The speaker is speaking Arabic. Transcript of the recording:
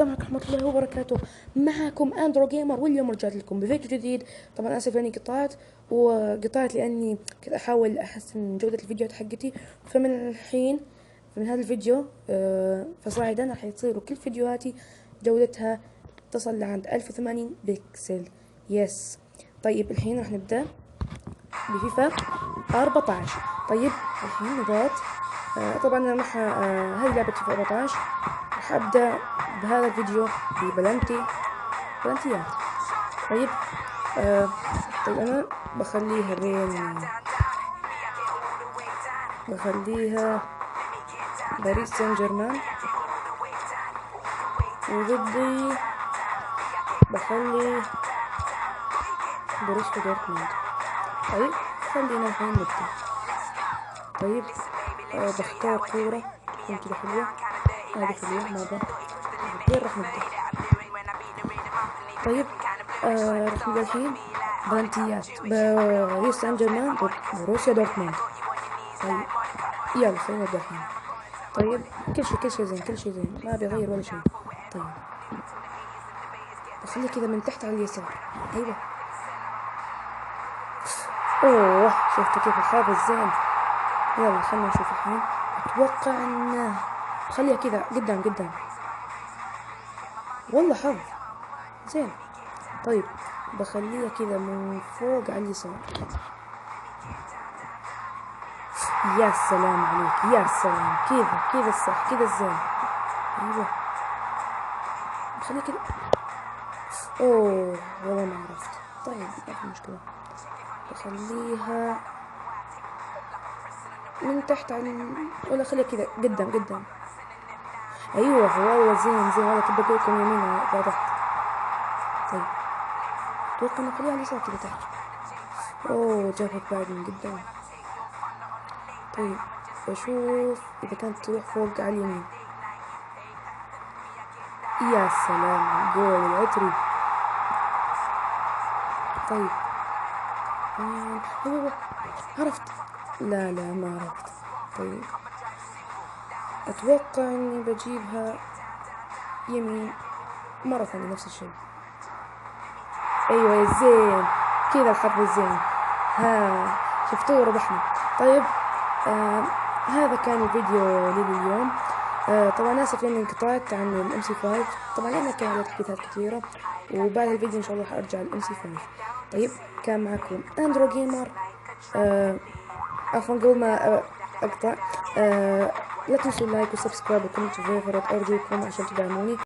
السلام عليكم ورحمة الله وبركاته. معكم اندرو جيمر، واليوم رجعت لكم بفيديو جديد. طبعا اسف اني قطعت لاني كنت احاول احسن جودة الفيديوهات حقتي. فمن هذا الفيديو فصاعدا راح يصيروا كل فيديوهاتي جودتها تصل لعند 1080 بكسل. يس. طيب الحين راح نبدأ بفيفا 14. طيب الحين نضغط. طبعا انا هذه لعبة فيفا 14. راح ابدأ بهذا الفيديو بلانتيات. طيب انا بخليها باريس سان جيرمان، وضدي بخلي بروسيا دورتموند. طيب خلينا الحين نبدأ. طيب بختار كورة تكون كده حلوة. هذه حلوة ماذا؟ وين راح نبدأ؟ طيب راح نبدأ الحين بلانتيات باريس سان جيرمان ضد بروسيا دورتموند. طيب يلا خلينا نبدأ الحين. طيب كل شيء زين، ما بيغير ولا شيء. طيب بخلي كذا من تحت على اليسار. ايوه. اوه شفتوا كيف الحافظ زين. يلا خلينا نشوف الحين. اتوقع انه خليها كذا قدام. والله حظ زين. طيب بخليها كذا من فوق على اليسار. يا سلام عليك، يا سلام. كذا الصح، كذا الزين. ايوه بخليها كذا. اوه والله ما عرفت. طيب ما في مشكلة. بخليها من تحت ولا خليها كذا قدام. ايوه والله زين. والله كنت بقول لكم يمين على تحت. طيب اتوقع انه خليها على اليسار كذا تحت. اوه جابك بعد من قدام. طيب بشوف اذا كانت تروح فوق على اليمين. يا سلام جول العتري. طيب ايوه عرفت. لا ما عرفت. طيب اتوقع اني بجيبها يمين مرة ثانية نفس الشيء. ايوه زين كذا الحظ الزين. ها شفتوه ربحنا. طيب هذا كان الفيديو لي اليوم. طبعا اسف اني انقطعت عن الام سي 5. طبعا لان كان عليه تحديثات كثيرة، وبعد الفيديو ان شاء الله راح ارجع للام سي 5. طيب كان معكم اندرو جيمر. عفوا قبل ما اقطع لا تنسوا اللايك والسبسكرايب وكومنت وفيفورت ارجوكم عشان تدعموني.